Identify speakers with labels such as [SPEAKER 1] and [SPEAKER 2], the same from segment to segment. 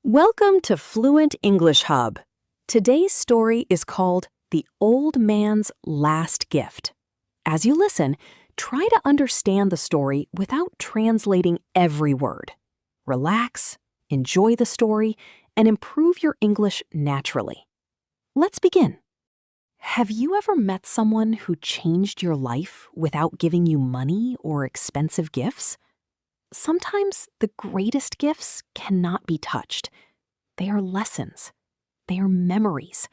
[SPEAKER 1] Welcome to Fluent English Hub. Today's story is called The Old Man's Last Gift. As you listen, try to understand the story without translating every word. Relax, enjoy the story, and improve your English naturally. Let's begin. Have you ever met someone who changed your life without giving you money or expensive gifts? Sometimes the greatest gifts cannot be touched. They are lessons. They are memories.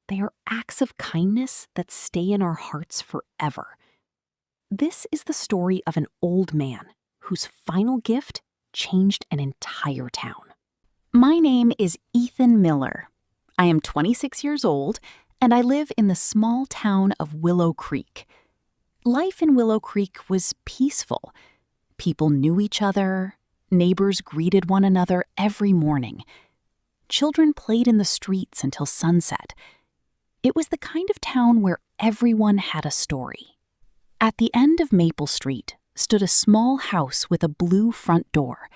[SPEAKER 1] They are acts of kindness that stay in our hearts forever. This is the story of an old man whose final gift changed an entire town. My name is Ethan Miller. I am 26 years old, and I live in the small town of Willow Creek. Life in Willow Creek was peaceful. People knew each other. Neighbors greeted one another every morning. Children played in the streets until sunset. It was the kind of town where everyone had a story. At the end of Maple Street stood a small house with a blue front door.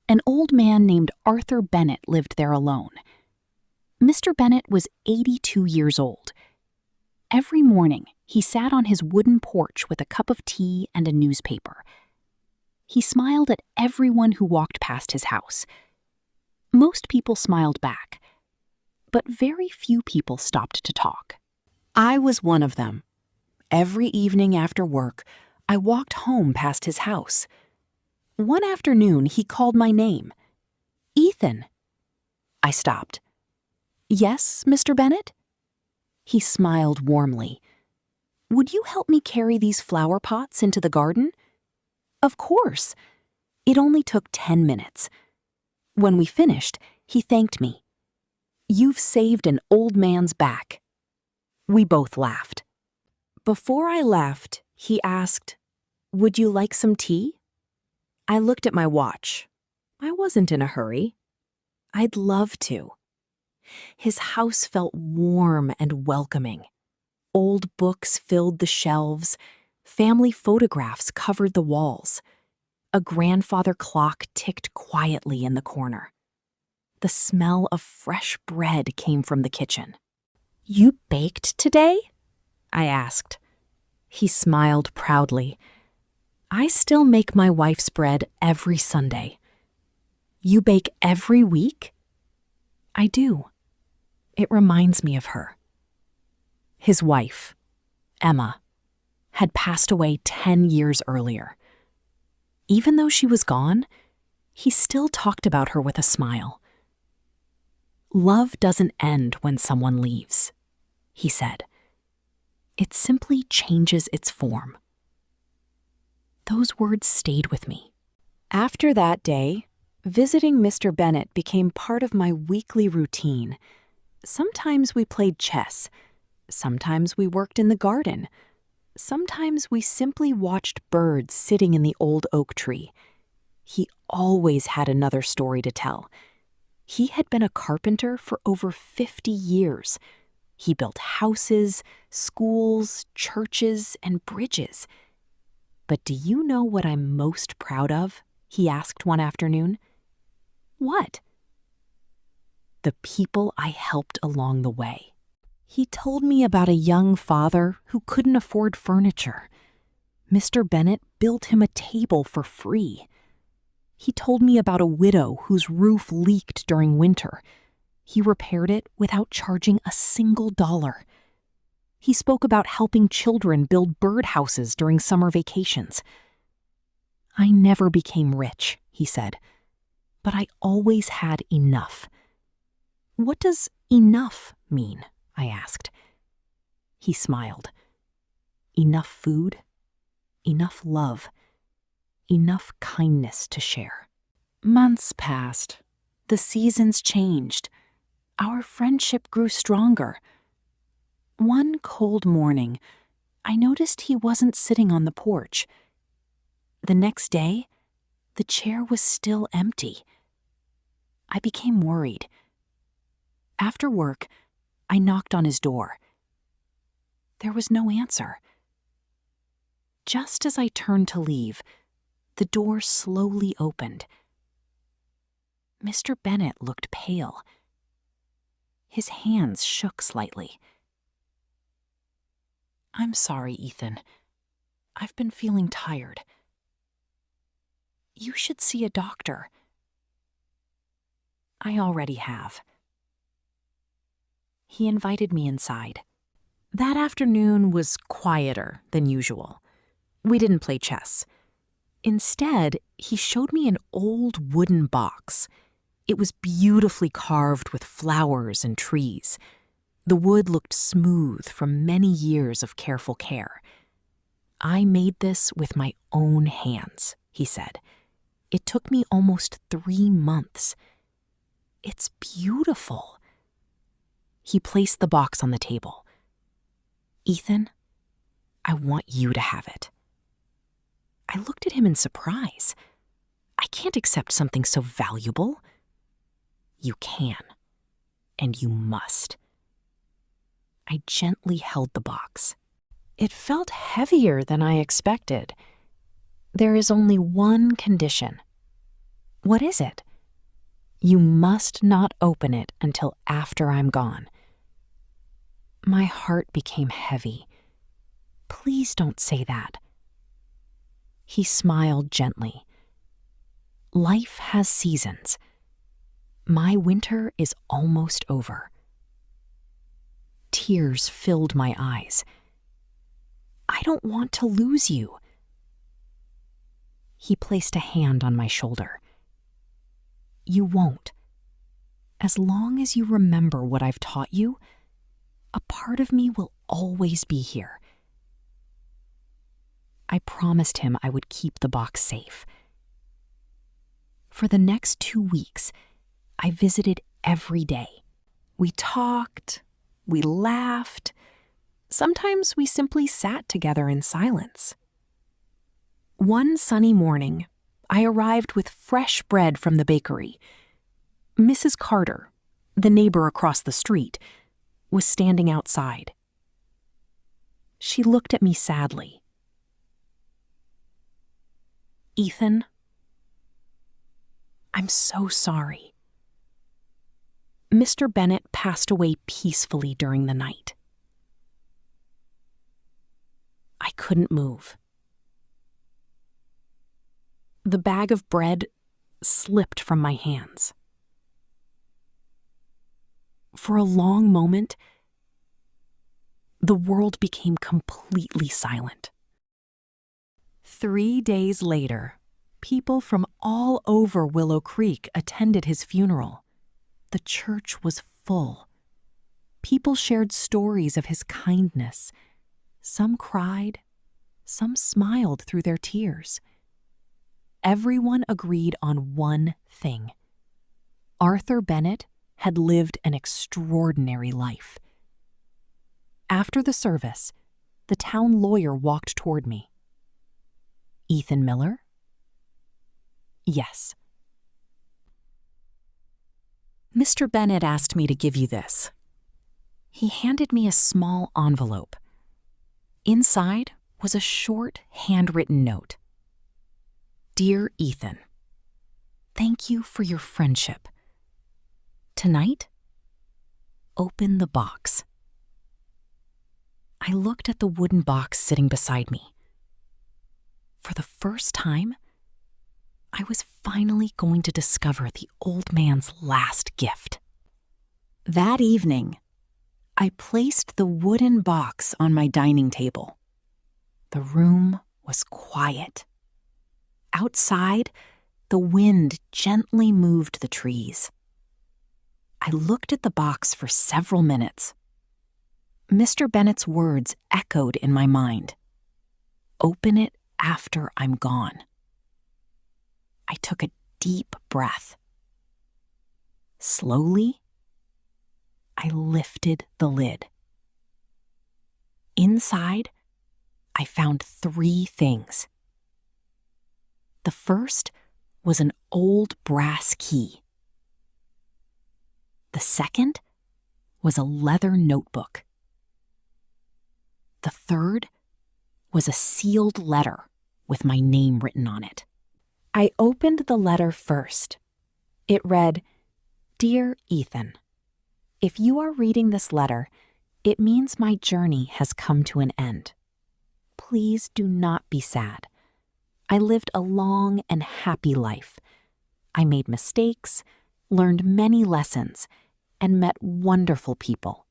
[SPEAKER 1] An old man named Arthur Bennett lived there alone. Mr. Bennett was 82 years old. Every morning, he sat on his wooden porch with a cup of tea and a newspaper. He smiled at everyone who walked past his house. Most people smiled back, but very few people stopped to talk. I was one of them. Every evening after work, I walked home past his house. One afternoon, he called my name. "Ethan." I stopped. "Yes, Mr. Bennett?" He smiled warmly. "Would you help me carry these flower pots into the garden?" "Of course." It only took 10 minutes. When we finished, he thanked me. "You've saved an old man's back." We both laughed. Before I left, he asked, "Would you like some tea?" I looked at my watch. I wasn't in a hurry. I'd love to. His house felt warm and welcoming. Old books filled the shelves. Family photographs covered the walls. A grandfather clock ticked quietly in the corner. The smell of fresh bread came from the kitchen. "You baked today?" I asked. He smiled proudly. "I still make my wife's bread every Sunday." "You bake every week?" "I do. It reminds me of her." His wife, Emma, had passed away 10 years earlier. Even though she was gone, he still talked about her with a smile. "Love doesn't end when someone leaves," he said. "It simply changes its form." Those words stayed with me. After that day, visiting Mr. Bennett became part of my weekly routine. Sometimes we played chess. Sometimes we worked in the garden. Sometimes we simply watched birds sitting in the old oak tree. He always had another story to tell. He had been a carpenter for over 50 years. He built houses, schools, churches, and bridges. "But do you know what I'm most proud of?" he asked one afternoon. "What?" "The people I helped along the way." He told me about a young father who couldn't afford furniture. Mr. Bennett built him a table for free. He told me about a widow whose roof leaked during winter. He repaired it without charging a single dollar. He spoke about helping children build birdhouses during summer vacations. "I never became rich," he said, "but I always had enough." "What does enough mean?" I asked. He smiled. "Enough food, enough love, enough kindness to share." Months passed. The seasons changed. Our friendship grew stronger. One cold morning, I noticed he wasn't sitting on the porch. The next day, the chair was still empty. I became worried. After work, I knocked on his door. There was no answer. Just as I turned to leave, the door slowly opened. Mr. Bennet looked pale. His hands shook slightly. "I'm sorry, Ethan. I've been feeling tired. You should see a doctor." "I already have." He invited me inside. That afternoon was quieter than usual. We didn't play chess. Instead, he showed me an old wooden box. It was beautifully carved with flowers and trees. The wood looked smooth from many years of careful care. "I made this with my own hands," he said. "It took me almost 3 months. It's beautiful." He placed the box on the table. "Ethan, I want you to have it." I looked at him in surprise. "I can't accept something so valuable." "You can, and you must." I gently held the box. It felt heavier than I expected. "There is only one condition." "What is it?" "You must not open it until after I'm gone." My heart became heavy. "Please don't say that." He smiled gently. "Life has seasons. My winter is almost over." Tears filled my eyes. "I don't want to lose you." He placed a hand on my shoulder. "You won't. As long as you remember what I've taught you, a part of me will always be here." I promised him I would keep the box safe. For the next 2 weeks, I visited every day. We talked, we laughed. Sometimes we simply sat together in silence. One sunny morning, I arrived with fresh bread from the bakery. Mrs. Carter, the neighbor across the street, was standing outside. She looked at me sadly. "Ethan, I'm so sorry. Mr. Bennet passed away peacefully during the night." I couldn't move. The bag of bread slipped from my hands. For a long moment, the world became completely silent. 3 days later, people from all over Willow Creek attended his funeral. The church was full. People shared stories of his kindness. Some cried, some smiled through their tears. Everyone agreed on one thing. Arthur Bennet had lived an extraordinary life. After the service, the town lawyer walked toward me. "Ethan Miller?" "Yes." "Mr. Bennet asked me to give you this." He handed me a small envelope. Inside was a short, handwritten note. "Dear Ethan, thank you for your friendship. Tonight, open the box." I looked at the wooden box sitting beside me. For the first time, I was finally going to discover the old man's last gift. That evening, I placed the wooden box on my dining table. The room was quiet. Outside, the wind gently moved the trees. I looked at the box for several minutes. Mr. Bennet's words echoed in my mind. "Open it after I'm gone." I took a deep breath. Slowly, I lifted the lid. Inside, I found 3 things. The first was an old brass key. The second was a leather notebook. The third was a sealed letter with my name written on it. I opened the letter first. It read, "Dear Ethan, if you are reading this letter, it means my journey has come to an end. Please do not be sad. I lived a long and happy life. I made mistakes, learned many lessons, and met wonderful people.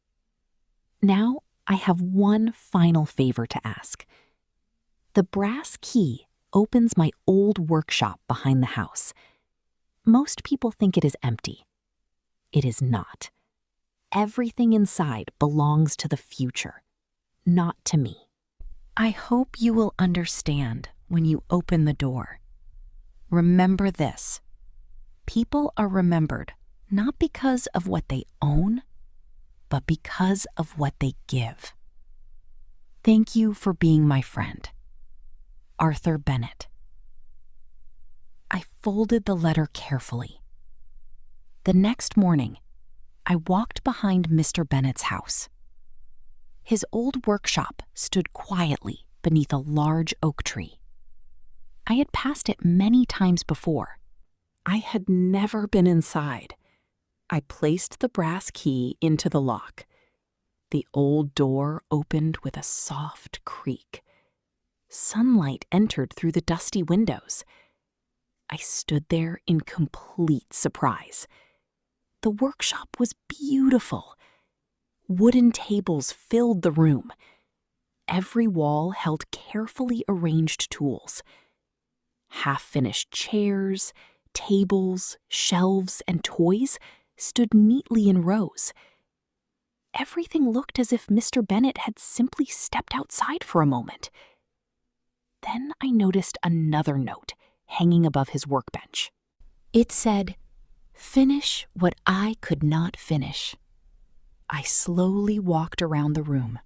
[SPEAKER 1] Now I have one final favor to ask. The brass key opens my old workshop behind the house. Most people think it is empty. It is not. Everything inside belongs to the future, not to me. I hope you will understand when you open the door. Remember this. People are remembered not because of what they own, but because of what they give. Thank you for being my friend. Arthur Bennett." I folded the letter carefully. The next morning, I walked behind Mr. Bennett's house. His old workshop stood quietly beneath a large oak tree. I had passed it many times before. I had never been inside. I placed the brass key into the lock. The old door opened with a soft creak. Sunlight entered through the dusty windows. I stood there in complete surprise. The workshop was beautiful. Wooden tables filled the room. Every wall held carefully arranged tools. Half-finished chairs, tables, shelves, and toys stood neatly in rows. Everything looked as if Mr. Bennett had simply stepped outside for a moment. Then I noticed another note hanging above his workbench. It said, "Finish what I could not finish." I slowly walked around the room.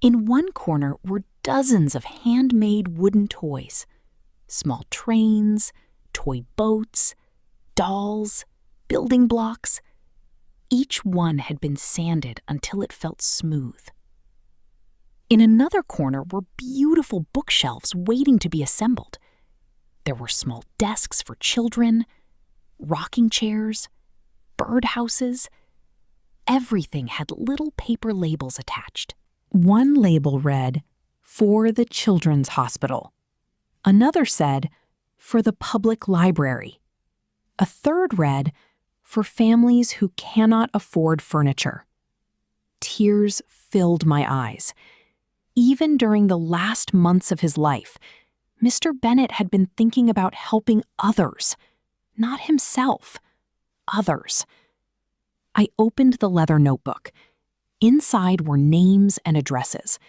[SPEAKER 1] In one corner were dozens of handmade wooden toys, small trains, toy boats, dolls, building blocks. Each one had been sanded until it felt smooth. In another corner were beautiful bookshelves waiting to be assembled. There were small desks for children, rocking chairs, birdhouses. Everything had little paper labels attached. One label read, "For the Children's Hospital." Another said, "For the Public Library." A third read, "For families who cannot afford furniture." Tears filled my eyes. Even during the last months of his life, Mr. Bennett had been thinking about helping others, not himself, others. I opened the leather notebook. Inside were names and addresses.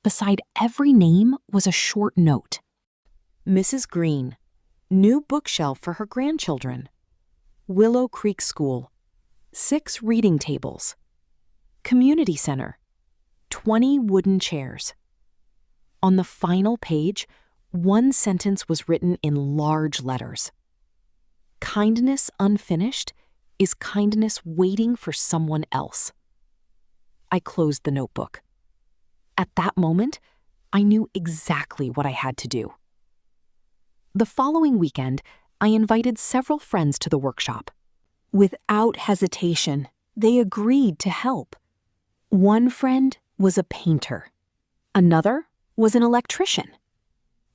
[SPEAKER 1] Beside every name was a short note. Mrs. Green, new bookshelf for her grandchildren. Willow Creek School, 6 reading tables. Community Center, 20 wooden chairs. On the final page, one sentence was written in large letters. Kindness unfinished is kindness waiting for someone else. I closed the notebook. At that moment, I knew exactly what I had to do. The following weekend, I invited several friends to the workshop. Without hesitation, they agreed to help. One friend was a painter. Another was an electrician.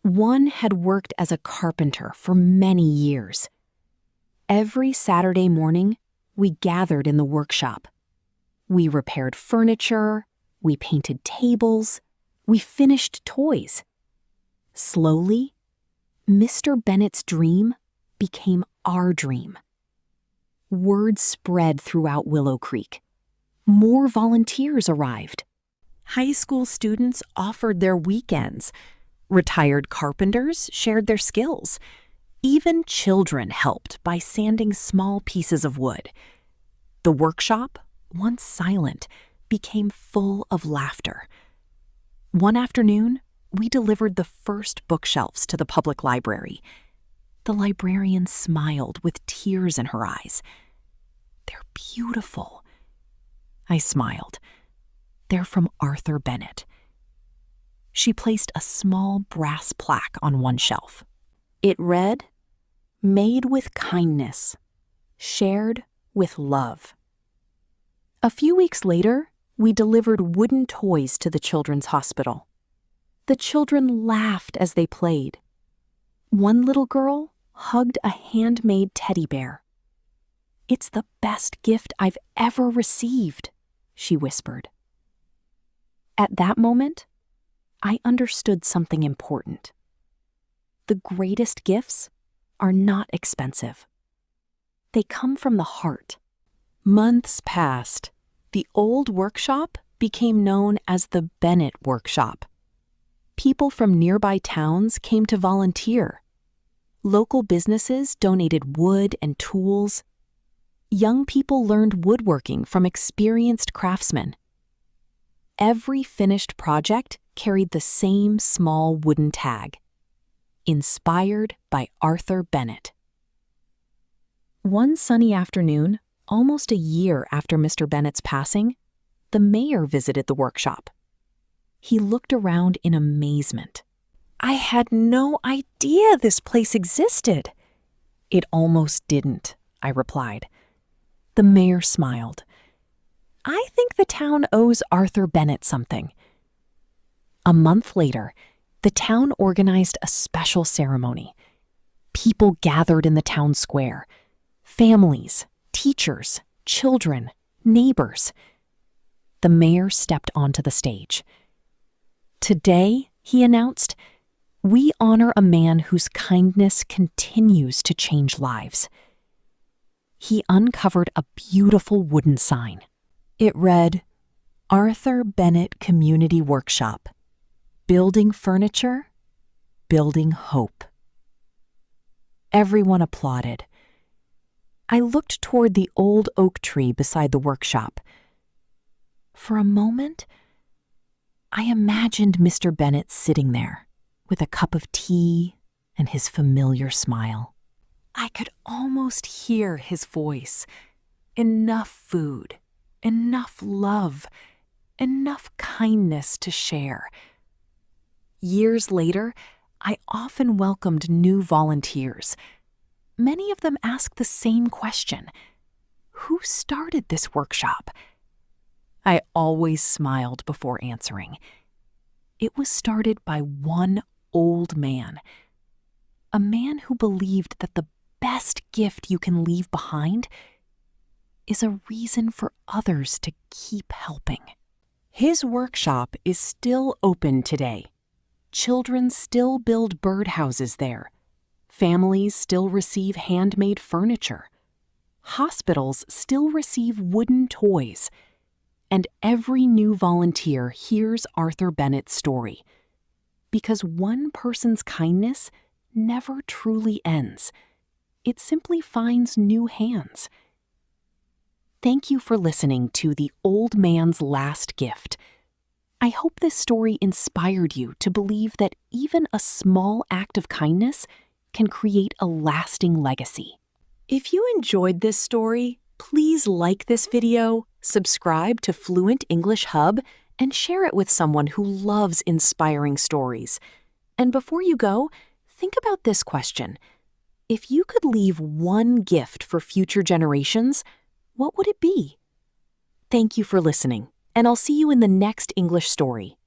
[SPEAKER 1] One had worked as a carpenter for many years. Every Saturday morning, we gathered in the workshop. We repaired furniture, we painted tables, we finished toys. Slowly, Mr. Bennett's dream became our dream. Word spread throughout Willow Creek. More volunteers arrived. High school students offered their weekends. Retired carpenters shared their skills. Even children helped by sanding small pieces of wood. The workshop, once silent, became full of laughter. One afternoon, we delivered the first bookshelves to the public library. The librarian smiled with tears in her eyes. "They're beautiful." I smiled. "They're from Arthur Bennett." She placed a small brass plaque on one shelf. It read, made with kindness, shared with love. A few weeks later, we delivered wooden toys to the children's hospital. The children laughed as they played. One little girl hugged a handmade teddy bear. "It's the best gift I've ever received," she whispered. At that moment, I understood something important. The greatest gifts are not expensive. They come from the heart. Months passed. The old workshop became known as the Bennett Workshop. People from nearby towns came to volunteer. Local businesses donated wood and tools. Young people learned woodworking from experienced craftsmen. Every finished project carried the same small wooden tag: inspired by Arthur Bennett. One sunny afternoon, almost a year after Mr. Bennett's passing, the mayor visited the workshop. He looked around in amazement. "I had no idea this place existed." "It almost didn't," I replied. The mayor smiled. "I think the town owes Arthur Bennett something." A month later, the town organized a special ceremony. People gathered in the town square. Families, teachers, children, neighbors. The mayor stepped onto the stage. "Today," he announced, "we honor a man whose kindness continues to change lives." He uncovered a beautiful wooden sign. It read, "Arthur Bennett Community Workshop. Building furniture, building hope." Everyone applauded. I looked toward the old oak tree beside the workshop. For a moment, I imagined Mr. Bennett sitting there with a cup of tea and his familiar smile. I could almost hear his voice. Enough food, enough love, enough kindness to share. Years later, I often welcomed new volunteers. Many of them asked the same question: who started this workshop? I always smiled before answering. It was started by one old man, a man who believed that the best gift you can leave behind is a reason for others to keep helping. His workshop is still open today. Children still build birdhouses there. Families still receive handmade furniture. Hospitals still receive wooden toys. And every new volunteer hears Arthur Bennett's story. Because one person's kindness never truly ends. It simply finds new hands. Thank you for listening to The Old Man's Last Gift. I hope this story inspired you to believe that even a small act of kindness can create a lasting legacy. If you enjoyed this story, please like this video, subscribe to Fluent English Hub, and share it with someone who loves inspiring stories. And before you go, think about this question. If you could leave one gift for future generations, what would it be? Thank you for listening, and I'll see you in the next English story.